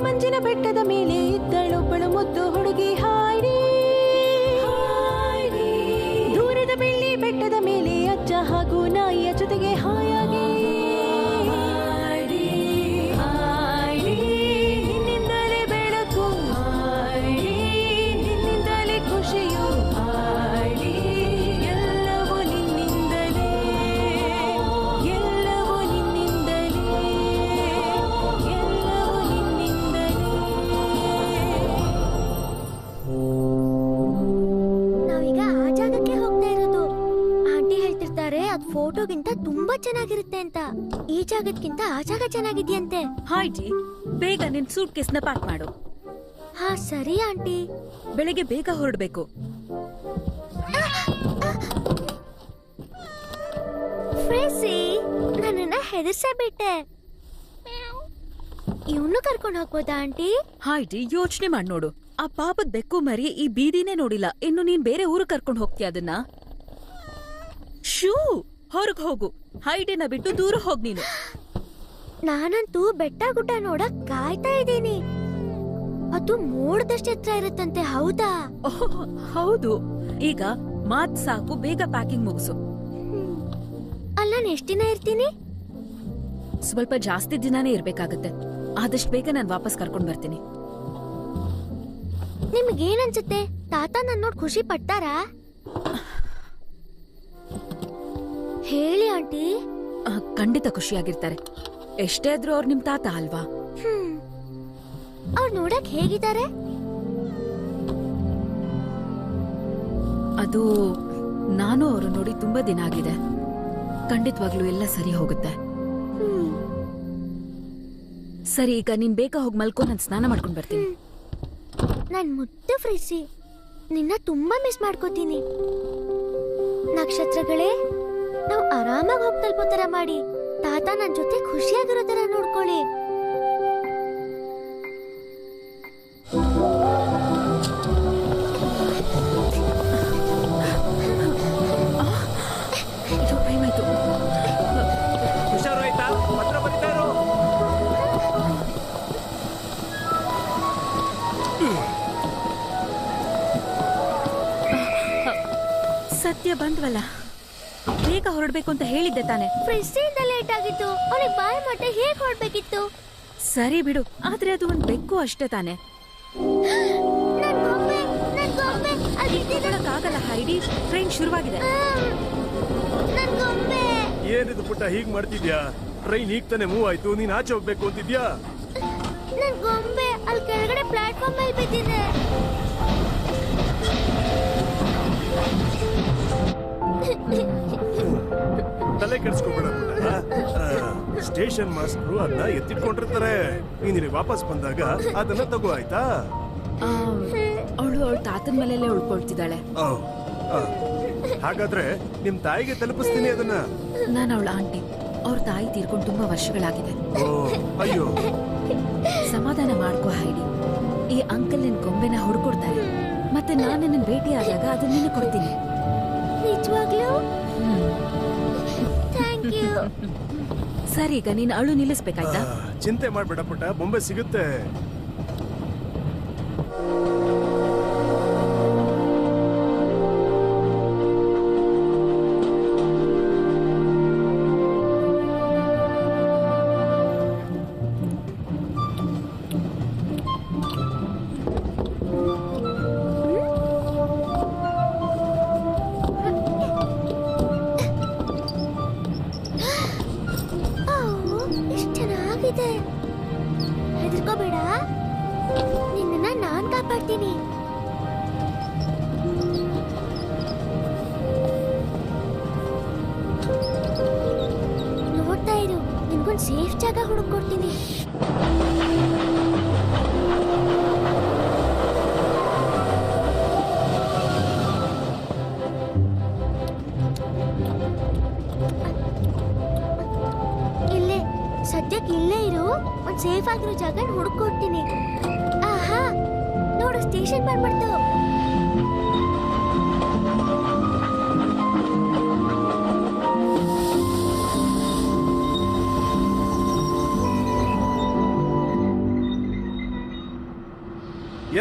ಮಂಜಿನ ಬೆಟ್ಟದ ಮೇಲೆ ಇದ್ದಳೊಬ್ಬಳು ಮುದ್ದು ಹುಡುಗಿ ಹಾಯ್ಡಿ. ದೂರದ ಬೆಳ್ಳಿ ಬೆಟ್ಟದ ಮೇಲೆ ಅಜ್ಜ ಹಾಗೂ ನಾಯಿಯ ಜೊತೆಗೆ ಹಾಯಾಗಿ ನಿನ್ನಿಂದಲೇ ಬೆಳಕು ಹಾಯ್ಡಿ, ನಿನ್ನಿಂದಲೇ ಖುಷಿಯು ಹಾಯ್ಡಿ, ಎಲ್ಲವೂ ನಿನ್ನಿಂದಲೇ, ಎಲ್ಲವೂ ನಿನ್ನಿಂದಲೇ, ಎಲ್ಲವೂ ನಿನ್ನಿಂದಲೇ. ನಾವೀಗ ಆ ಜಾಗಕ್ಕೆ ಹೋಗ್ತಾ ಇರೋದು. ಆಂಟಿ ಹೇಳ್ತಿರ್ತಾರೆ ಅದ್ ಫೋಟೋಗಿಂತ ತುಂಬಾ ಚೆನ್ನಾಗಿರುತ್ತೆ ಅಂತ. ಈ ಜಾಗಕ್ಕಿಂತ ಆ ಜಾಗ ಚೆನ್ನಾಗಿದ್ಯಂತೆ. ಹಾಯ್ಡಿ, ಬೇಗ ನಿನ್ ಸೂಟ್ ಕೇಸ್ನ ಪ್ಯಾಕ್ ಮಾಡು. ಹಾ ಸರಿ ಆಂಟಿ. ಬೆಳಿಗ್ಗೆ ಬೇಗ ಹೊರಡ್ಬೇಕು. ಫ್ರೇಸಿ, ನನ್ನನ್ನ ಹೆದರ್ಸೇ ಬಿಟ್ಟೆ. ಇವನು ಕರ್ಕೊಂಡು ಹೋಗ್ಬೋದಾ ಆಂಟಿ? ಹಾಯ್ಡಿ, ಯೋಚನೆ ಮಾಡ್ ನೋಡು. ಆ ಪಾಪದ ಬೆಕ್ಕು ಮರಿ ಈ ಬೀದಿನೇ ನೋಡಿಲ್ಲ, ಇನ್ನು ನೀನ್ ಬೇರೆ ಊರು ಕರ್ಕೊಂಡು ಹೋಗ್ತೀಯ ಅದನ್ನ? ಶೂ, ಹೊರಗ್ ಹೋಗು. ಹೈಡಿನ ಬಿಟ್ಟು ದೂರ ಹೋಗ್ ನೀನು. ನಾನಂತೂ ಬೆಟ್ಟ ಗುಡ್ಡ ನೋಡಕ್ ಕಾಯ್ತಾ ಇದ್ದೀನಿ. ಅದು ಮೋಡದಷ್ಟು ಎತ್ತರ ಇರುತ್ತಂತೆ, ಹೌದಾ? ಓಹ್, ಹೌದು. ಈಗ ಮಾತ್ ಸಾಕು, ಬೇಗ ಪ್ಯಾಕಿಂಗ್ ಮುಗಿಸು. ಅಲ್ಲ, ನಾನು ಎಷ್ಟ್ ದಿನ ಇರ್ತೀನಿ? ಸ್ವಲ್ಪ ಜಾಸ್ತಿ ದಿನಾನೇ ಇರ್ಬೇಕಾಗತ್ತೆ. ಆದಷ್ಟು ಬೇಗ ನಾನು ವಾಪಸ್ ಕರ್ಕೊಂಡ್ ಬರ್ತೀನಿ. ನಿಮ್ಗೇನನ್ಸುತ್ತೆ? ತಾತ ನನ್ ನೋಡ್ ಖುಷಿ ಪಡ್ತಾರಾ? ಹೇಳಿ ಆಂಟಿ. ಖಂಡಿತ ಖುಷಿಯಾಗಿರ್ತಾರೆ. ಎಷ್ಟೇ ಆದ್ರೂ ಅವ್ರು ನಿಮ್ ತಾತ ಅಲ್ವಾ? ಅವ್ರು ನೋಡಕ್ ಹೇಗಿದ್ದಾರೆ? ಅದು ನಾನು ಅವರು ನೋಡಿ ತುಂಬಾ ದಿನ ಆಗಿದೆ. ಖಂಡಿತವಾಗ್ಲೂ ಎಲ್ಲ ಸರಿ ಹೋಗುತ್ತೆ. ಸರಿ, ಈಗ ನೀನ್ ಬೇಗ ಹೋಗಿ ಮಲ್ಕೋ, ನಾನು ಸ್ನಾನ ಮಾಡ್ಕೊಂಡ್ ಬರ್ತೀನಿ. ನನ್ ಮುದ್ದು ಫ್ರಿಸಿ, ನಿನ್ನ ತುಂಬಾ ಮಿಸ್ ಮಾಡ್ಕೋತೀನಿ. ನಕ್ಷತ್ರಗಳೇ, ನಾವು ಆರಾಮಾಗಿ ಹೋಗಿ ತಲುಪೋ ತರ ಮಾಡಿ. ತಾತ ನನ್ ಜೊತೆ ಖುಷಿಯಾಗಿರೋ ತರ ನೋಡ್ಕೊಳ್ಳಿ. ಇದು ಟೈಮ್ ಆಯ್ತು. ಹುಷಾರಾಯ್ತಾ? ಪತ್ರ ಬರೀತಾರೋ? ಸತ್ಯ ಬಂದ್ವಲ್ಲ. ಬೇಗ ಹೊರಡ್ಬೇಕು ಅಂತ ಹೇಳಿದ್ದೆ ತಾನೆ. ಫ್ರಿಸಿಯಿಂದ ಲೇಟ್ ಆಗಿತ್ತು. ಅವನಿಗೆ ಬಾಯ್ ಮಟ್ಟೆ ಹೇಗ್ ಹೊರಡ್ಬೇಕಿತ್ತು? ಸರಿ ಬಿಡು, ಆದ್ರೆ ಅದು ಒಂದ್ ಬೆಕ್ಕು ಅಷ್ಟೇ ತಾನೆ. ನನ್ ಗೊಂಬೆ, ನನ್ ಗೊಂಬೆ ಅದಿದ್ದಿದ್ದು. ಆಗಲ್ಲ ಹೈಡಿ, ಟ್ರೈನ್ ಶುರುವಾಗಿದೆ. ನನ್ ಗೊಂಬೆ. ಏನಿದು ಪುಟ್ಟ ಹೀಗ್ ಮಾಡ್ತಿದ್ಯಾ? ಟ್ರೈನ್ ಈಗ ತಾನೆ ಮೂವ್ ಆಯ್ತು, ನೀನ್ ಆಚೆ ಹೋಗ್ಬೇಕು ಅಂತಿದ್ಯಾ? ನನ್ ಗೊಂಬೆ ಅಲ್ಲಿ ಕೆಳಗಡೆ ಪ್ಲಾಟ್ಫಾರ್ಮ್ ಮೇಲೆ ಬಿದ್ದಿದೆ. ತಲೆ ಕೆಡಿಸ್ಕೋಬೇಡ ಪುಟ್ಟ. ಸ್ಟೇಷನ್ ಮಾಸ್ಟ್ರು ಅದನ್ನ ಎತ್ತಿಟ್ಕೊಂಡಿರ್ತಾರೆ. ನೀನ್ ವಾಪಸ್ ಬಂದಾಗ ಅದನ್ನ ತಗೋ, ಆಯ್ತಾ? ಅವಳು ಅವಳ ತಾತನ ಮೇಲೆಲ್ಲೇ ಉಳ್ಕೊಳ್ತಿದ್ದಾಳೆ. ಹಾಗಾದ್ರೆ ನಿಮ್ ತಾಯಿಗೆ ತಲುಪಿಸ್ತೀನಿ ಅದನ್ನ. ನಾನು ಅವಳ ಆಂಟಿ. ಅವ್ರ ತಾಯಿ ತೀರ್ಕೊಂಡು ತುಂಬಾ ವರ್ಷಗಳಾಗಿದೆ. ಅಯ್ಯೋ, ಸಮಾಧಾನ ಮಾಡ್ಕೋ ಹೈಡಿ. ಈ ಅಂಕಲ್ ನಿನ್ ಗೊಂಬೆನ ಹುಡ್ಕೊಡ್ತಾರೆ, ಮತ್ತೆ ನಾನು ನಿನ್ನ ಭೇಟಿ ಆದಾಗ ಅದನ್ನ ನಿನ್ನ ಕೊಡ್ತೀನಿ. ನಿಜವಾಗ್ಲೂ? Thank you. ಸರಿ, ಈಗ ನೀನು ಅಳು ನಿಲ್ಲಿಸ್ಬೇಕಾಯ್ತಾ? ಚಿಂತೆ ಮಾಡ್ಬೇಡ ಪುಟ್ಟ, ಬೊಂಬೆ ಸಿಗುತ್ತೆ. ಹೆದರ್ಕೋಬೇಡ, ನಿನ್ನ ನಾನ್ ಕಾಪಾಡ್ತೀನಿ. ನೋಡ್ತಾ ಇರು, ನಿನ್ಗೊಂದು ಸೇಫ್ ಜಾಗ ಹುಡುಕೊಡ್ತೀನಿ. ಇಲ್ಲೇ, ಸದ್ಯಕ್ಕೆ ಇಲ್ಲೇ ಇರು. ಒಂದ್ ಸೇಫ್ ಆಗಿರೋ ಜಾಗ ಹುಡುಕೊಡ್ತೀನಿ. ಆಹಾ, ನೋಡು, ಸ್ಟೇಷನ್ ಬಂದ್ಬಿಡ್ತು.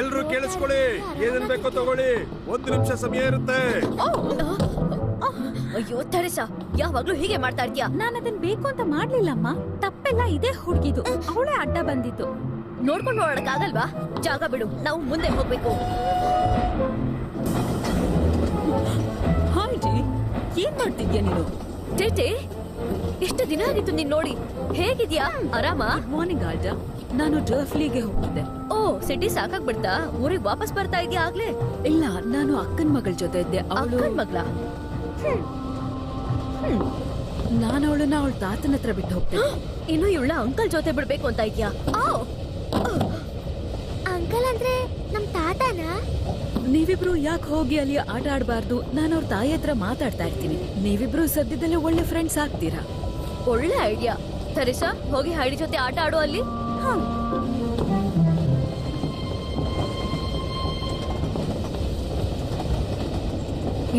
ಎಲ್ರು ಕೇಳಿಸ್ಕೊಳ್ಳಿ, ಏನೇನ್ ಬೇಕೋ ತಗೊಳ್ಳಿ, 1 ನಿಮಿಷ ಸಮಯ ಇರುತ್ತೆ. ಅಯ್ಯೋ ತೆರೆಸಾ, ಯಾವಾಗ್ಲೂ ಹೀಗೆ ಮಾಡ್ತಾ ಇರ್ತೀಯ. ನಾನು ಅದನ್ನ ಬೇಕು ಅಂತ ಮಾಡ್ಲಿಲ್ಲಮ್ಮ, ತಪ್ಪೆಲ್ಲ ಇದೇ ಹುಡುಗಿದು, ಅವಳೇ ಅಡ್ಡ ಬಂದಿತ್ತು. ನೋಡ್ಕೊಂಡು ಓಡಾಡಕ್ಕಾಗಲ್ವಾ? ಜಾಗ ಬಿಡು, ನಾವು ಮುಂದೆ ಹೋಗ್ಬೇಕು. ಹಾಯ್ ಜಿ, ಏನ್ ಮಾಡ್ತಿದ್ಯಾ ನೀನು? ಟೇಟೆ, ಎಷ್ಟು ದಿನ ಆಗಿತ್ತು ನೀನ್ ನೋಡಿ. ಹೇಗಿದ್ಯಾ? ಆರಾಮ? ಮಾರ್ನಿಂಗ್ ಆಲ್ಜಾ, ನಾನು ಡರ್ಫ್ಲಿಗೆ ಹೋಗಿದ್ದೆ. ಓ, ಸಿಟಿ ಸಾಕಾಗ್ಬಿಡ್ತಾ? ಊರಿಗೆ ವಾಪಸ್ ಬರ್ತಾ ಇದ್ಯಾ ಆಗ್ಲೇ? ಇಲ್ಲ, ನಾನು ಅಕ್ಕನ ಮಗಳ ಜೊತೆ ಇದ್ದೆ. ಅಕ್ಕನ್ ಮಗ್ಳ? ನಾನು ಅವಳನ್ನ ಅವಳ ತಾತನ ಹತ್ರ ಬಿಟ್ಟು ಹೋಗ್ತೇನೆ. ಇನ್ನು ಇವಳ ಅಂಕಲ್ ಜೊತೆ ಬಿಡ್ಬೇಕು ಅಂತ ಇದ್ಯಾ? ಅಂಕಲ್ ಅಂದ್ರೆ ನಮ್ ತಾತನ? ನೀವಿಬ್ರು ಯಾಕೆ ಹೋಗಿ ಅಲ್ಲಿ ಆಟ ಆಡಬಾರ್ದು? ನಾನು ಅವ್ರ ತಾಯಿ ಹತ್ರ ಮಾತಾಡ್ತಾ ಇರ್ತೀನಿ. ನೀವಿಬ್ರು ಸದ್ಯದಲ್ಲೇ ಒಳ್ಳೆ ಫ್ರೆಂಡ್ಸ್ ಆಗ್ತೀರಾ. ಒಳ್ಳೆ ಐಡಿಯಾ. ತೆರೆಸಾ, ಹೋಗಿ ಹೈಡಿ ಜೊತೆ ಆಟ ಆಡು ಅಲ್ಲಿ.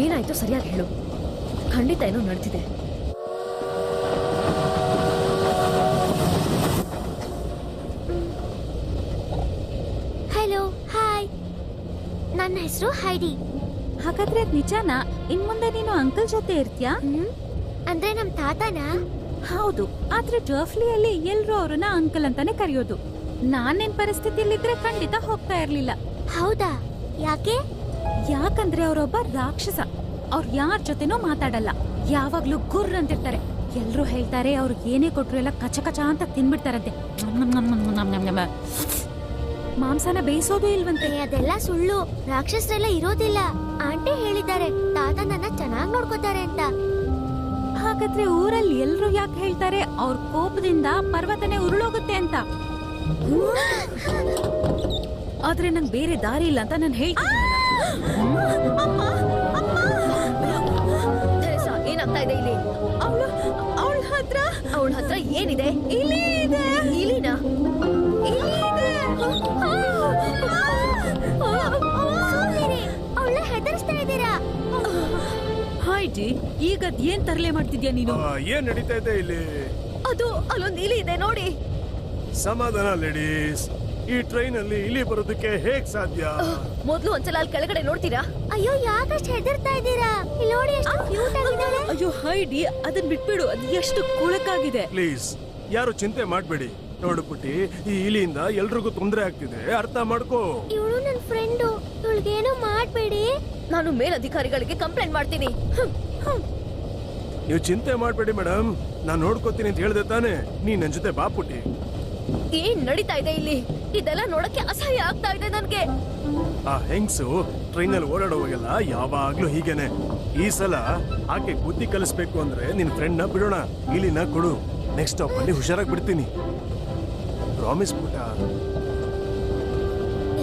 ಏನಾಯ್ತು ಸರಿಯಾಗಿ ಹೇಳು. ಖಂಡಿತ ಏನೋ ನಡೆದಿದೆ. ಹಲೋ, ಹಾಯ್, ನನ್ನ ಹೆಸರು ಹೈಡಿ. ಹಾಗಾದ್ರೆ ಅದ್ ನಿಜಾನಾ? ಇನ್ ಮುಂದೆ ನೀನು ಅಂಕಲ್ ಜೊತೆ ಇರ್ತೀಯಾ? ಅಂದ್ರೆ ನಮ್ ತಾತನ? ಹೌದು, ಆದ್ರೆ ಡರ್ಫ್ಲಿಯಲ್ಲಿ ಎಲ್ರು ಅವ್ರನ್ನ ಅಂಕಲ್ ಅಂತಾನೆ ಕರೆಯೋದು. ನಾನೇನ್ ಪರಿಸ್ಥಿತಿಯಲ್ಲಿದ್ರೆ ಖಂಡಿತ ಹೋಗ್ತಾ ಇರ್ಲಿಲ್ಲ. ಹೌದಾ? ಯಾಕೆ? ಯಾಕಂದ್ರೆ ಅವರೊಬ್ಬ ರಾಕ್ಷಸ. ಅವ್ರು ಯಾರ ಜೊತೆನೂ ಮಾತಾಡಲ್ಲ, ಯಾವಾಗ್ಲೂ ಗುರ್ರ್ ಅಂತಿರ್ತಾರೆ. ಎಲ್ರು ಹೇಳ್ತಾರೆ ಅವ್ರಿಗೆ ಏನೇ ಕೊಟ್ರು ಎಲ್ಲ ಕಚ ಕಚ ಅಂತ ತಿನ್ಬಿಡ್ತಾರಂತೆ. ಮಾಂಸನ ಬೇಯಿಸೋದು ಇಲ್ವಂತೆ. ಅದೆಲ್ಲ ಸುಳ್ಳು. ರಾಕ್ಷಸರೆಲ್ಲ ಇರೋದಿಲ್ಲ. ಆಂಟಿ ಹೇಳಿದ್ದಾರೆ ತಾತ ನನ್ನ ಚೆನ್ನಾಗಿ ನೋಡ್ಕೋತಾರೆ ಅಂತ. ಹಾಗಾದ್ರೆ ಊರಲ್ಲಿ ಎಲ್ರು ಯಾಕೆ ಹೇಳ್ತಾರೆ ಅವ್ರ ಕೋಪದಿಂದ ಪರ್ವತನೇ ಉರುಳೋಗುತ್ತೆ ಅಂತ? ಆದ್ರೆ ನಂಗೆ ಬೇರೆ ದಾರಿ ಇಲ್ಲ ಅಂತ ನಾನು ಹೇಳ್ತೀನಿ. ಏನಾಗ್ತಾ ಇದೆ ಇಲ್ಲಿ? ಅವಳ ಹತ್ರ ಏನಿದೆ? ಇಲಿ ಇದೆ. ಇಲಿನ? ಅವಳ ಹೆದರಿಸ್ತಾ ಇದ್ದೀರಾ? ಹಾಯ್ ಜಿ, ಈಗ ಏನ್ ತರಲೆ ಮಾಡ್ತಿದ್ಯಾ ನೀನು? ಏನ್ ನಡೀತಾ ಇದೆ ಇಲ್ಲಿ? ಅದು ಅಲ್ಲೊಂದು ಇಲಿ ಇದೆ ನೋಡಿ. ಸಮಾಧಾನ ಲೇಡೀಸ್, ಈ ಟ್ರೈನ್ ಅಲ್ಲಿ ಇಲಿ ಬರೋದಕ್ಕೆ ಹೇಗ್ ಸಾಧ್ಯ? ಮೊದ್ಲು ಒಂದ್ಸಲ ಅಲ್ಲಿ ಕೆಳಗಡೆ ನೋಡ್ತೀರಾ? ಅಯ್ಯೋ, ಯಾಕಷ್ಟು ಹೆದರ್ತಾ ಇದ್ದೀರಾ? ಇಲ್ಲಿ ನೋಡಿ, ಎಷ್ಟು ಕ್ಯೂಟ್ ಆಗಿದ್ದಾಳೆ. ಅಯ್ಯೋ ಹೈಡಿ, ಅದನ್ ಬಿಟ್ಬಿಡು, ಅದು ಎಷ್ಟು ಕುಳಕಾಗಿದೆ. ಪ್ಲೀಸ್, ಯಾರು ಚಿಂತೆ ಮಾಡ್ಬೇಡಿ. ನೋಡು ಪುಟ್ಟಿ, ಈ ಇಲಿಯಿಂದ ಎಲ್ರಿಗೂ ತೊಂದರೆ ಆಗ್ತಿದೆ, ಅರ್ಥ ಮಾಡ್ಕೋ. ಇವಳು ನನ್ನ ಫ್ರೆಂಡು, ಇವಳಿಗೇನೋ ಮಾಡ್ಬೇಡಿ. ನಾನು ಮೇಲಧಿಕಾರಿಗಳಿಗೆ ಕಂಪ್ಲೇಂಟ್ ಮಾಡ್ತೀನಿ. ನೀವು ಚಿಂತೆ ಮಾಡ್ಬೇಡಿ ಮೇಡಮ್, ನಾನ್ ನೋಡ್ಕೋತೀನಿ ಅಂತ ಹೇಳ್ದೆ ತಾನೆ. ನೀ ನನ್ ಜೊತೆ ಬಾ ಪುಟ್ಟಿ. ಏನ್ ನಡೀತಾ ಇದೆ ಇಲ್ಲಿ? ಇದೆಲ್ಲ ನೋಡಕ್ಕೆ ಅಸಹ್ಯ ಆಗ್ತಾ ಇದೆ ನನ್ಗೆ. ಆ ಹೆಂಗ್ಸು ಟ್ರೈನ್ ಅಲ್ಲಿ ಓಡಾಡುವಾಗೆಲ್ಲ ಯಾವಾಗ್ಲೂ ಹೀಗೇನೆ. ಈ ಸಲ ಆಕೆ ಬುದ್ಧಿ ಕಲಿಸ್ಬೇಕು ಅಂದ್ರೆ ನಿನ್ ಫ್ರೆಂಡ್ ನ ಬಿಡೋಣ, ಇಲಿನ ಕೊಡು. ನೆಕ್ಸ್ಟ್ ಸ್ಟಾಪ್ ಅಲ್ಲಿ ಹುಷಾರಾಗಿ ಬಿಡ್ತೀನಿ. ಪ್ರಾಮಿಸ್ ಪುಟ್ಟ.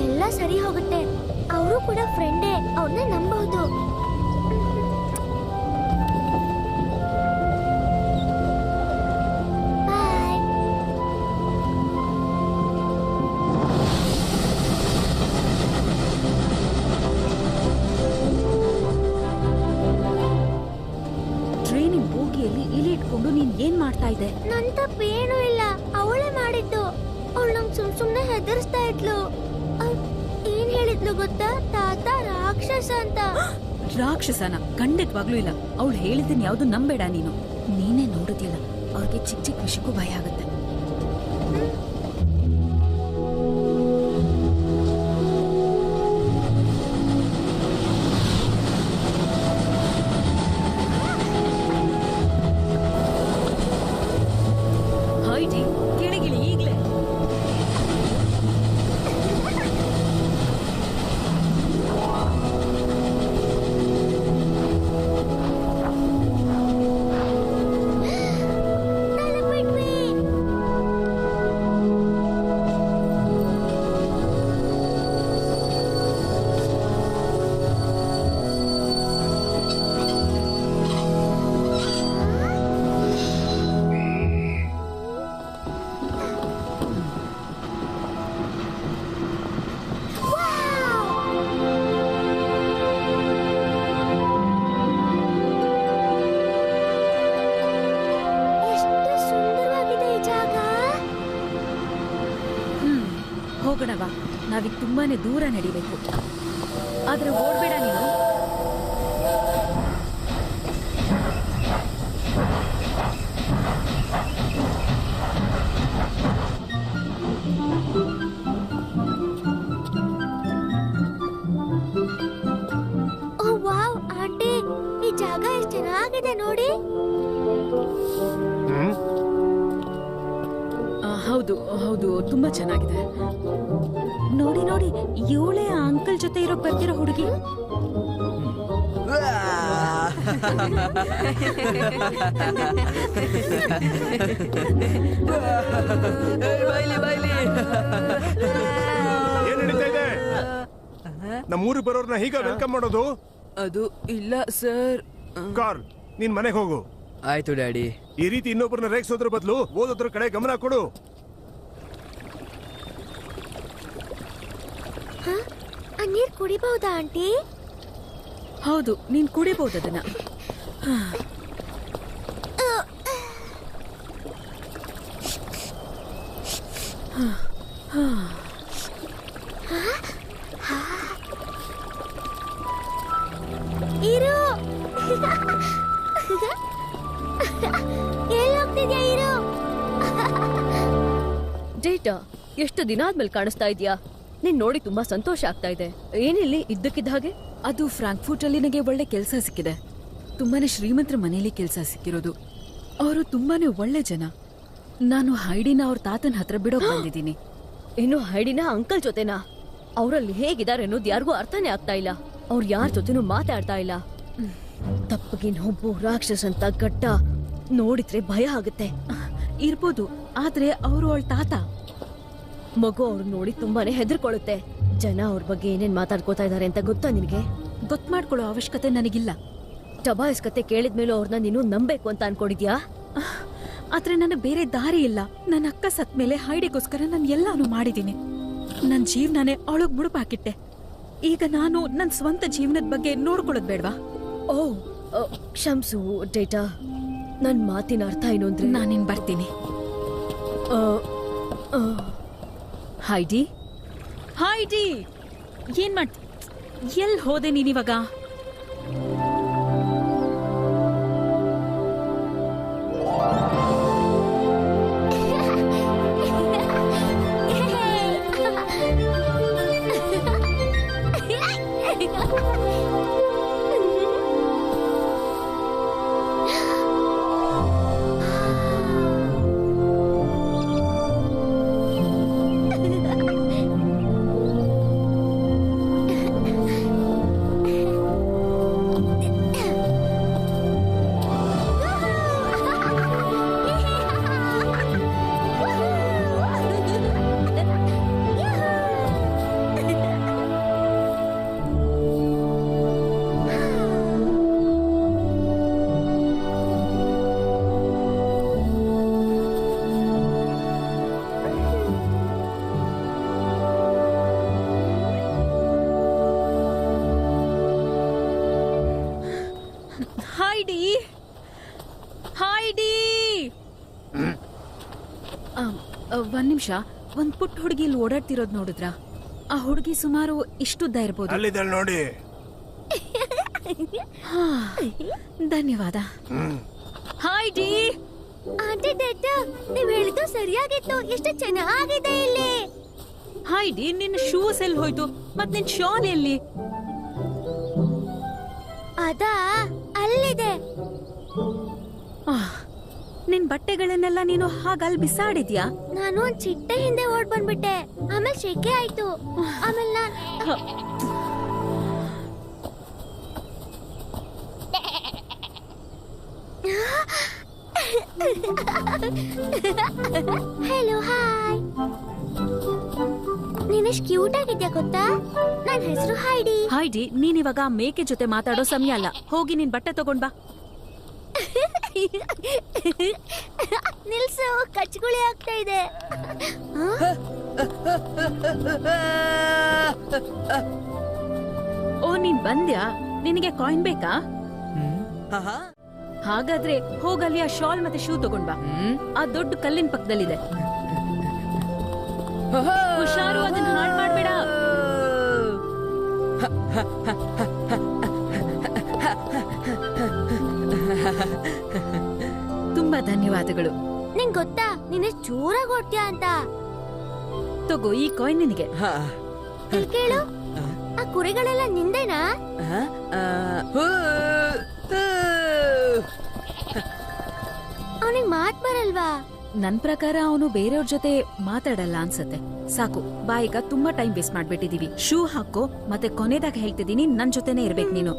ಎಲ್ಲ ಸರಿ ಹೋಗುತ್ತೆ. ಅವರು ಕೂಡ ಫ್ರೆಂಡೇ, ಅವ್ರನ್ನ ನಂಬಹುದು. ಟ್ರೈನಿಂಗ್ ಬೋಗಿಯಲ್ಲಿ ಇಲಿ ಇಟ್ಕೊಂಡು ನೀನ್ ಏನ್ ಮಾಡ್ತಾ ಇದೆ? ನನ್ ತಪ್ಪೇನು ಇಲ್ಲ, ಅವಳೇ ಮಾಡಿದ್ದು. ಅವಳು ನಂಗೆ ಸುಮ್ನೆ ಹೆದರ್ಸ್ತಾ ಇದ್ಲು. ಏನ್ ಹೇಳಿದ್ಲು ಗೊತ್ತಾ? ತಾತ ರಾಕ್ಷಸ ಅಂತ. ರಾಕ್ಷಸನ? ಖಂಡಿತವಾಗ್ಲೂ ಇಲ್ಲ. ಅವಳು ಹೇಳಿದ್ದೀನಿ ಯಾವ್ದು ನಂಬೇಡ ನೀನು. ನೀನೇ ನೋಡುದಿಲ್ಲ, ಅವ್ರಿಗೆ ಚಿಕ್ಕ ಚಿಕ್ಕ ವಿಷಯಕ್ಕೂ ಭಯ ಆಗುತ್ತೆ. ಹಾಯ್ಡಿ, ಕೆಳಗಿಳಿ ಈಗ್ಲೇ. ಹೋಗೋಣವಾ, ನಾವೀಗ ತುಂಬಾನೇ ದೂರ ನಡಿಬೇಕು. ಆದ್ರೆ ಓಡ್ಬೇಡ ನೀನು. ಓ ವಾವ್ ಆಂಟಿ, ಈ ಜಾಗ ಎಷ್ಟು ಚೆನ್ನಾಗಿದೆ ನೋಡಿ. ಹೌದು ಹೌದು, ತುಂಬಾ ಚೆನ್ನಾಗಿದೆ. ನೋಡಿ ನೋಡಿ, ಇವಳೇ ಆ ಅಂಕಲ್ ಜೊತೆ ಇರೋ ಬರ್ತಿರೋ ಹುಡುಗಿ. ಏನ್ ನಡೀತಾ ಇದೆ? ನಮ್ಮೂರಿಗೆ ಬರೋರ್ನ ಹೀಗ ವೆಲ್ಕಮ್ ಮಾಡೋದು? ಅದು ಇಲ್ಲ ಸರ್. ಕಾರ್ಲ್, ನೀನ್ ಮನೆಗೆ ಹೋಗು. ಆಯ್ತು ಡ್ಯಾಡಿ. ಈ ರೀತಿ ಇನ್ನೊಬ್ಬರನ್ನ ರೇಗಿಸೋದ್ರ ಬದಲು ಓದೋದ್ರ ಕಡೆ ಗಮನ ಕೊಡು. ಆ ನೀರ್ ಕುಡಿಬಹುದಾ ಆಂಟಿ? ಹೌದು, ನೀನ್ ಕುಡಿಬಹುದು ಅದನ್ನ. ಇರು. ಎಲ್ಲಿ ಹೋಗ್ತಿದ್ಯಾ ಇರು? ಡೇಟಾ, ಎಷ್ಟು ದಿನ ಆದ್ಮೇಲೆ ಕಾಣಿಸ್ತಾ ಇದೀಯಾ? ನೀನ್ ನೋಡಿ ತುಂಬಾ ಸಂತೋಷ ಆಗ್ತಾ ಇದೆ. ಏನಿಲ್ಲಿ ಇದ್ದಕ್ಕಿದ್ದ ಹಾಗೆ? ಅದು ಫ್ರಾಂಕ್ಫರ್ಟ್ ಅಲ್ಲಿ ನನಗೆ ಒಳ್ಳೆ ಕೆಲಸ ಸಿಕ್ಕಿದೆ. ತುಂಬಾನೇ ಶ್ರೀಮಂತರ ಮನೇಲಿ ಕೆಲಸ ಸಿಕ್ಕಿರೋದು. ಅವರು ತುಂಬಾನೇ ಒಳ್ಳೆ ಜನ. ನಾನು ಹೈಡಿನ ಅವ್ರ ತಾತನ ಹತ್ರ ಬಿಡೋಕ್ ಬಂದಿದ್ದೀನಿ. ಇನ್ನು ಹೈಡಿನ ಅಂಕಲ್ ಜೊತೆನಾ? ಅವರಲ್ಲಿ ಹೇಗಿದ್ದಾರೆ ಅನ್ನೋದು ಯಾರಿಗೂ ಅರ್ಥನೇ ಆಗ್ತಾ ಇಲ್ಲ. ಅವ್ರು ಯಾರ ಜೊತೆನೂ ಮಾತಾಡ್ತಾ ಇಲ್ಲ. ತಪ್ಪಗಿನ ಹುಬ್ಬು ರಾಕ್ಷಸ ಅಂತ ಗಡ್ಡ ನೋಡಿದ್ರೆ ಭಯ ಆಗುತ್ತೆ. ಇರ್ಬೋದು, ಆದ್ರೆ ಅವರು ಅವಳ ತಾತ. ಮಗು ಅವ್ರು ನೋಡಿ ತುಂಬಾನೇ ಹೆದರ್ಕೊಳ್ಳುತ್ತೆ. ಜನ ಅವ್ರ ಬಗ್ಗೆ ಏನೇನ್ ಮಾತಾಡ್ಕೋತಾ ಇದಾರೆ ಅಂತ ಗೊತ್ತಾ ನಿನಗೆ? ಗೊತ್ತು ಮಾಡ್ಕೊಳ್ಳೋ ಅವಶ್ಯಕತೆ ನನಗಿಲ್ಲ. ಟಬಾಯ್ಸ್ ಕತೆ ಕೇಳಿದ್ಮೇಲೂ ಅವ್ರನ್ನ ನೀನು ನಂಬೇಕು ಅಂತ ಅನ್ಕೊಂಡಿದ್ಯಾ? ಆದ್ರೆ ನನಗೆ ಬೇರೆ ದಾರಿ ಇಲ್ಲ. ನನ್ನ ಅಕ್ಕ ಸತ್ ಮೇಲೆ ಹೈಡಿಗೋಸ್ಕರ ನಾನು ಎಲ್ಲಾನು ಮಾಡಿದ್ದೀನಿ. ನನ್ನ ಜೀವನನೇ ಅವಳಗ್ ಮುಡುಪಾಕಿಟ್ಟೆ. ಈಗ ನಾನು ನನ್ನ ಸ್ವಂತ ಜೀವನದ ಬಗ್ಗೆ ನೋಡ್ಕೊಳ್ಳೋದ್ ಬೇಡ್ವಾ? ಓ, ಕ್ಷಮ್ಸು ಡೇಟಾ. ನನ್ ಮಾತಿನ ಅರ್ಥ ಏನು ಅಂದ್ರೆ, ನಾನಿನ್ ಬರ್ತೀನಿ. ಆ, ಆ, ಹೈಡಿ, ಹೈಡಿ, ಏನ್ ಮಾಡ್ತಿ? ಎಲ್ ಹೋದೆ ನೀನಿವಾಗ? ಹೈಡಿ, ಹೈಡಿ, ಒಂದ್ ನಿಮಿಷ. ಒಂದ್ ಪುಟ್ಟ ಹುಡುಗಿ ಇಲ್ಲಿ ಓಡಾಡ್ತಿರೋದ್ ನೋಡಿದ್ರ? ಆ ಹುಡುಗಿ ಸುಮಾರು ಇಷ್ಟುದ್ದ ಇರ್ಬೋದು. ಅಲ್ಲಿದ್ದಾಳೆ ನೋಡಿ. ಧನ್ಯವಾದ. ಹೈಡಿ, ಆಂಟಿ ಡೇಟಾ, ನೀವ್ ಹೇಳಿದ್ದು ಸರಿಯಾಗಿತ್ತು. ಎಷ್ಟು ಚೆನ್ನಾಗಿದೆ ಇಲ್ಲಿ. ಹೈಡಿ, ನಿನ್ನ ಶೂಸ್ ಎಲ್ಲಿ ಹೋಯ್ತು? ಮತ್ ನಿನ್ ಶಾಲ್ ಎಲ್ಲಿ? ಅದಾ ಅಲ್ಲಿದೆ. ನಿನ್ ಬಟ್ಟೆಗಳನ್ನೆಲ್ಲ ನೀನು ಹಾಗಲ್ಲಿ ಬಿಸಾಡಿದ್ಯಾ? ನಾನು ಒಂದ್ ಚಿಟ್ಟೆ ಹಿಂದೆ ಓಡ್ ಬಂದ್ಬಿಟ್ಟೆ. ಆಮೇಲೆ ಶೆಕೆ ಆಯ್ತು. ಆಮೇಲೆ ನಾನ್ ಹೆಲೋ, ಹಾಯ್. ನೀನೆಷ್ಟ್ ಕ್ಯೂಟ್ ಆಗಿದ್ಯಾ ಗೊತ್ತಾ? ನನ್ ಹೆಸರು ಹೈಡಿ. ಹೈಡಿ, ನೀನಿವಾಗ ಮೇಕೆ ಜೊತೆ ಮಾತಾಡೋ ಸಮಯ ಅಲ್ಲ. ಹೋಗಿ ನಿನ್ ಬಟ್ಟೆ ತಗೊಂಡ್ ಬಾ. ನಿಲ್ಸು, ಕಚ್ಗುಳಿ ಆಗ್ತಾ ಇದೆ. ಓ, ನೀನ್ ಬಂದ್ಯಾ? ನಿನಗೆ ಕಾಯಿನ್ ಬೇಕಾ? ಹಾಗಾದ್ರೆ ಹೋಗಲ್ಲಿ ಆ ಶಾಲ್ ಮತ್ತೆ ಶೂ ತಗೊಂಡ್ ಬಾ. ಆ ದೊಡ್ಡ ಕಲ್ಲಿನ ಪಕ್ಕದಲ್ಲಿದೆ. ಹುಷಾರು, ಅದನ್ನ ಹಾಳು ಮಾಡ್ಬೇಡ. ತುಂಬಾ ಧನ್ಯವಾದಗಳು. ನಿಂಗ್ ಗೊತ್ತಾ ನೀನ್ ಎಷ್ಟ್ ಜೋರಾಗಿ ಓಡ್ತೀಯ ಅಂತ. ತಗೋ ಈ ಕಾಯಿನ್ ನಿನಗೆ. ಇಲ್ ಕೇಳು, ಆ ಕುರಿಗಳೆಲ್ಲ ನಿಂದೇನಾ? ಅವನಿಗೆ ಮಾತ್ ಬರಲ್ವಾ? ನನ್ ಪ್ರಕಾರ ಅವನು ಬೇರೆಯವ್ರ ಜೊತೆ ಮಾತಾಡಲ್ಲ ಅನ್ಸತ್ತೆ. ಸಾಕು ಬಾ, ಈಗ ತುಂಬಾ ಟೈಮ್ ವೇಸ್ಟ್ ಮಾಡ್ಬಿಟ್ಟಿದೀವಿ. ಶೂ ಹಾಕೋ, ಮತ್ತೆ ಕೊನೆದಾಗ ಹೇಳ್ತಿದೀನಿ, ನನ್ ಜೊತೆನೆ ಇರ್ಬೇಕು ನೀನು.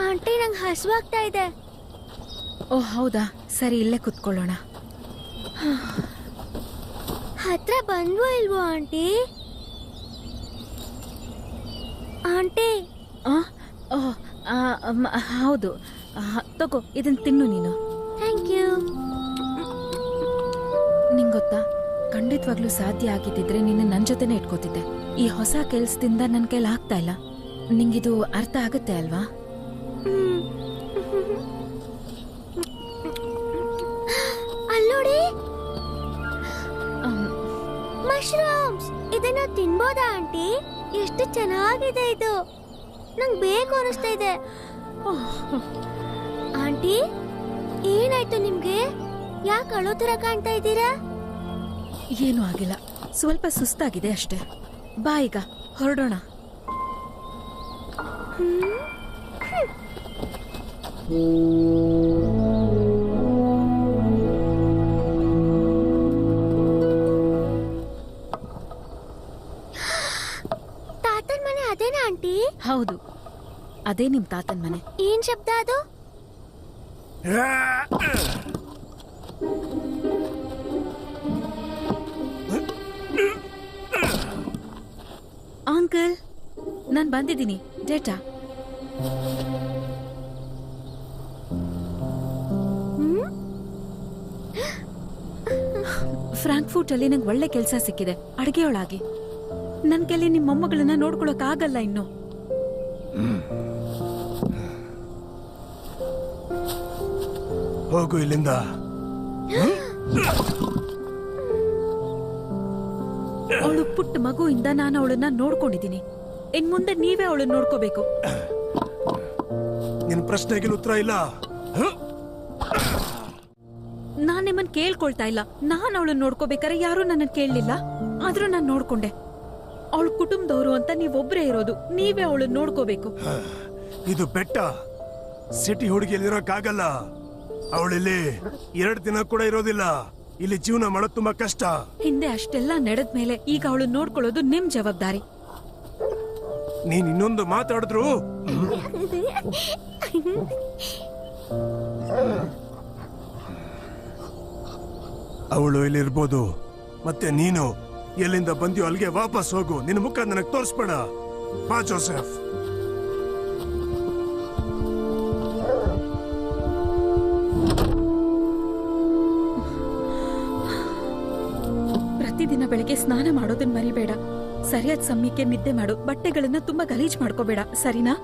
ಆಂಟಿ ನಂಗೆ ಹಸುವಾಗ್ತಾ ಇದೆ. ಓಹ್ ಹೌದಾ, ಸರಿ ಇಲ್ಲೇ ಕುತ್ಕೊಳ್ಳೋಣ. ಹತ್ರ ಬಂದ್ವೋ ಇಲ್ವೋ ಆಂಟಿ? ಆಂಟಿ ಆ? ಓಹ್, ಹೌದು. ತಗೋ ಇದನ್ ತಿನ್ನು ನೀನು. Thank you. ನಿಂಗೊತ್ತಾ, ಖಂಡಿತವಾಗ್ಲೂ ಸಾಧ್ಯ ಆಗಿದ್ದಿದ್ರೆ ನೀನು ನನ್ ಜೊತೆನೆ ಇಟ್ಕೋತಿದ್ದೆ. ಈ ಹೊಸ ಕೆಲ್ಸದಿಂದ ನನ್ ಕೈಲಿ ಆಗ್ತಾ ಇಲ್ಲ. ನಿಂಗಿದು ಅರ್ಥ ಆಗುತ್ತೆ ಅಲ್ವಾ? ಅಲ್ಲೋಡಿ, ಮಶ್ರೂಮ್ಸ್. ಇದನ್ನ ತಿನ್ಬೋದಾ ಆಂಟಿ? ಎಷ್ಟು ಚೆನ್ನಾಗಿದೆ ಇದು, ನಂಗೆ ಬೇಕು ಅನಿಸ್ತಾ ಇದೆ. ಆಂಟಿ ಏನಾಯ್ತು ನಿಮ್ಗೆ? ಯಾಕೆ ಅಳೋ ತರ ಕಾಣ್ತಾ ಇದ್ದೀರಾ? ಏನೂ ಆಗಿಲ್ಲ, ಸ್ವಲ್ಪ ಸುಸ್ತಾಗಿದೆ ಅಷ್ಟೇ. ಬಾ ಈಗ ಹೊರಡೋಣ. ತಾತನ್ ಮನೆ ಅದೇನಾ ಆಂಟಿ? ಹೌದು, ಅದೇ ನಿಮ್ ತಾತನ್ ಮನೆ. ಏನ್ ಶಬ್ದ ಅದು? ಅಂಕಲ್, ನಾನ್ ಬಂದಿದ್ದೀನಿ. ಡೇಟಾ ಫ್ರಾಂಕ್ಫರ್ಟ್ ಅಲ್ಲಿ ನಂಗೆ ಒಳ್ಳೆ ಕೆಲಸ ಸಿಕ್ಕಿದೆ, ಅಡ್ಗೆಯೊಳಾಗಿ. ನನ್ ಕೈಲಿ ನಿಮ್ ಮೊಮ್ಮಗಳನ್ನ ನೋಡ್ಕೊಳಕ್ ಆಗಲ್ಲ ಇನ್ನು. ಹೋಗು ಇಲ್ಲಿಂದ. ಅವಳು ಪುಟ್ಟ ಮಗುವಿಂದ ನಾನು ಅವಳನ್ನ ನೋಡ್ಕೊಂಡಿದ್ದೀನಿ. ಇನ್ ಮುಂದೆ ನೀವೇ ಅವಳನ್ನ ನೋಡ್ಕೋಬೇಕು. ನಿನ್ ಪ್ರಶ್ನೆಗೆ ಉತ್ತರ ಇಲ್ಲ. ನಾನ್ ನಿಮ್ಮನ್ ಕೇಳ್ಕೊಳ್ತಾ ಇಲ್ಲ. ನಾನ್ ಅವಳನ್ನ ನೋಡ್ಕೋಬೇಕಾರೆ ಯಾರು ನನ್ನ ಕೇಳಲಿಲ್ಲ, ಆದ್ರೂ ನಾನ್ ನೋಡ್ಕೊಂಡೆ. ಅವಳ ಕುಟುಂಬದವರು ಅಂತ ನೀವೊಬ್ರೇ ಇರೋದು, ನೀವೇ ಅವಳನ್ನ ನೋಡ್ಕೋಬೇಕು. ಇದು ಬೆಟ್ಟ, ಸಿಟಿ ಹುಡುಗಿಯಲ್ಲಿರೋಕ್ಕಾಗಲ್ಲ. ಅವಳಿಲ್ಲಿ 2 ದಿನ ಕೂಡ ಇರೋದಿಲ್ಲ. ಇಲ್ಲಿ ಜೀವನ ಮಾಡೋದು ತುಂಬಾ ಕಷ್ಟ. ಹಿಂದೆ ಅಷ್ಟೆಲ್ಲ ನಡೆದ್ಮೇಲೆ ಈಗ ಅವಳನ್ನ ನೋಡ್ಕೊಳ್ಳೋದು ನಿಮ್ ಜವಾಬ್ದಾರಿ. ನೀನ್ ಇನ್ನೊಂದು ಮಾತಾಡಿದ್ರು ಅವಳು ಇಲ್ಲಿ ಇರ್ಬೋದು. ಮತ್ತೆ ನೀನು ಎಲ್ಲಿಂದ ಬಂದ್ಯೋ ಅಲ್ಲಿಗೆ ವಾಪಸ್ ಹೋಗು. ನಿನ್ನ ಮುಖ ನನಗೆ ತೋರಿಸ್ಬೇಡ. ಬಾ ಜೋಸೆಫ್. ಪ್ರತಿದಿನ ಬೆಳಗ್ಗೆ ಸ್ನಾನ ಮಾಡೋದನ್ನ ಮರಿಬೇಡ. ಸರಿಯಾದ ಸಮಯಕ್ಕೆ ನಿದ್ದೆ ಮಾಡು. ಬಟ್ಟೆಗಳನ್ನ ತುಂಬಾ ಗಲೀಜ್ ಮಾಡ್ಕೋಬೇಡ, ಸರಿನಾ?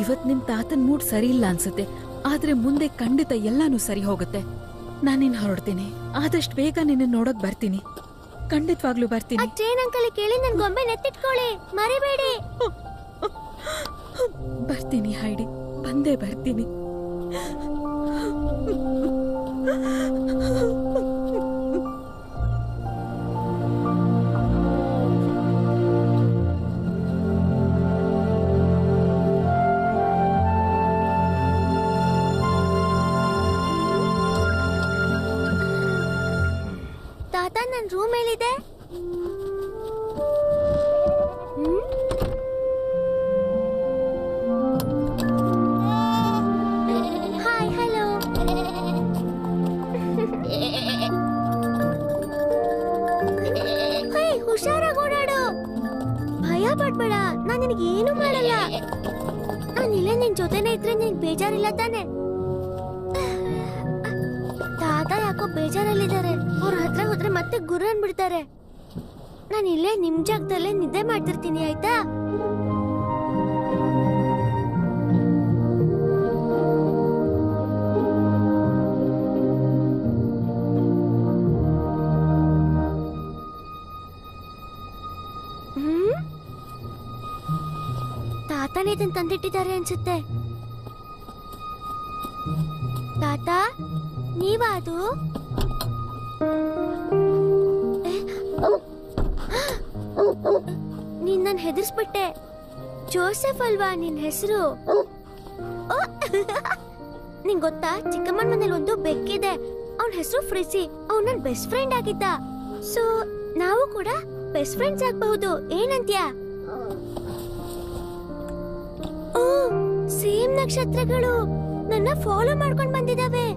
ಇವತ್ ನಿಮ್ ತಾತನ್ ಮೂಡ್ ಸರಿ ಇಲ್ಲ ಅನ್ಸುತ್ತೆ, ಆದ್ರೆ ಮುಂದೆ ಖಂಡಿತ ಎಲ್ಲಾನು ಸರಿ ಹೋಗುತ್ತೆ. ನಾನಿನ್ ಹೊರಡ್ತೀನಿ. ಆದಷ್ಟು ಬೇಗ ನಿನ್ನ ನೋಡಕ್ ಬರ್ತೀನಿ. ಖಂಡಿತವಾಗ್ಲೂ ಬರ್ತೀನಿ. ಟ್ರೈನ್ ಅಂಕಲ್ ಕೇಳಿ ನನ್ ಗೊಂಬೆ ನೆತ್ತಿಟ್ಕೊಳ್ಳಿ, ಮರಿಬೇಡಿ. ಬರ್ತೀನಿ ಹೈಡಿ, ಬಂದೇ ಬರ್ತೀನಿ. ತಾತ, ನನ್ ರೂಮ್ ಎಲ್ಲಿದೆ? Hi, hello. ಹುಷಾರಾಗಿ ಓಡಾಡು, ಭಯ ಪಡ್ಬೇಡ. ನಾನ್ ನಿನಗೆ ಏನು ಮಾಡಲ್ಲ. ನಾನು ಇಲ್ಲೇ ನಿನ್ ಜೊತೆನೆ ಇದ್ರೆ ನಿನ್ ಬೇಜಾರಿಲ್ಲ ತಾನೆ? ತಾತ ಯಾಕೋ ಬೇಜಾರಲ್ಲಿದ್ದಾರೆ. ಅವ್ರ ಹತ್ರ ಹೋದ್ರೆ ಮತ್ತೆ ಗುರು ಅನ್ಬಿಡ್ತಾರೆ. ನಾನು ಇಲ್ಲೇ ನಿಮ್ ಜಾಗದಲ್ಲೇ ನಿದ್ದೆ ಮಾಡ್ತಿರ್ತೀನಿ, ಆಯ್ತಾ? ತಾತನೇ ಇದನ್ ತಂದಿಟ್ಟಿದ್ದಾರೆ ಅನ್ಸುತ್ತೆ. ತಾತ, ನೀವಾ ಅದು? ನೀನ್ ನನ್ ಹೆದರ್ಸ್ಬಿಟ್ಟೆ. ಜೋಸೆಫ್ ಅಲ್ವಾ ನಿನ್ ಹೆಸರು? ನಿಂಗ್ ಗೊತ್ತಾ, ಚಿಕ್ಕಮ್ಮನ ಮನೇಲಿ ಒಂದು ಬೆಕ್ಕಿದೆ. ಅವನ ಹೆಸರು ಫ್ರಿಸಿ. ಅವ್ನ ನನ್ ಬೆಸ್ಟ್ ಫ್ರೆಂಡ್ ಆಗಿದ್ದ. ಸೊ ನಾವು ಕೂಡ ಬೆಸ್ಟ್ ಫ್ರೆಂಡ್ಸ್ ಆಗ್ಬಹುದು, ಏನಂತ್ಯಾ? ಓ, ಸೇಮ್ ನಕ್ಷತ್ರಗಳು ನನ್ನ ಫಾಲೋ ಮಾಡ್ಕೊಂಡ್ ಬಂದಿದಾವೆ.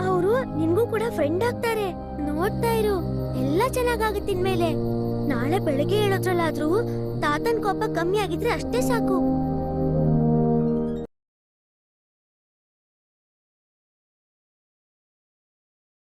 ಅವರು ನಿನ್ಗೂ ಕೂಡ ಫ್ರೆಂಡ್ ಆಗ್ತಾರೆ. ನೋಡ್ತಾ ಇರು, ಎಲ್ಲ ಚೆನ್ನಾಗಾಗತ್ತಿನ್ಮೇಲೆ. ನಾಳೆ ಬೆಳಗ್ಗೆ ಹೇಳೋದ್ರಲ್ಲಾದ್ರೂ ತಾತನ್ ಕೋಪ ಕಮ್ಮಿ ಆಗಿದ್ರೆ ಅಷ್ಟೇ ಸಾಕು.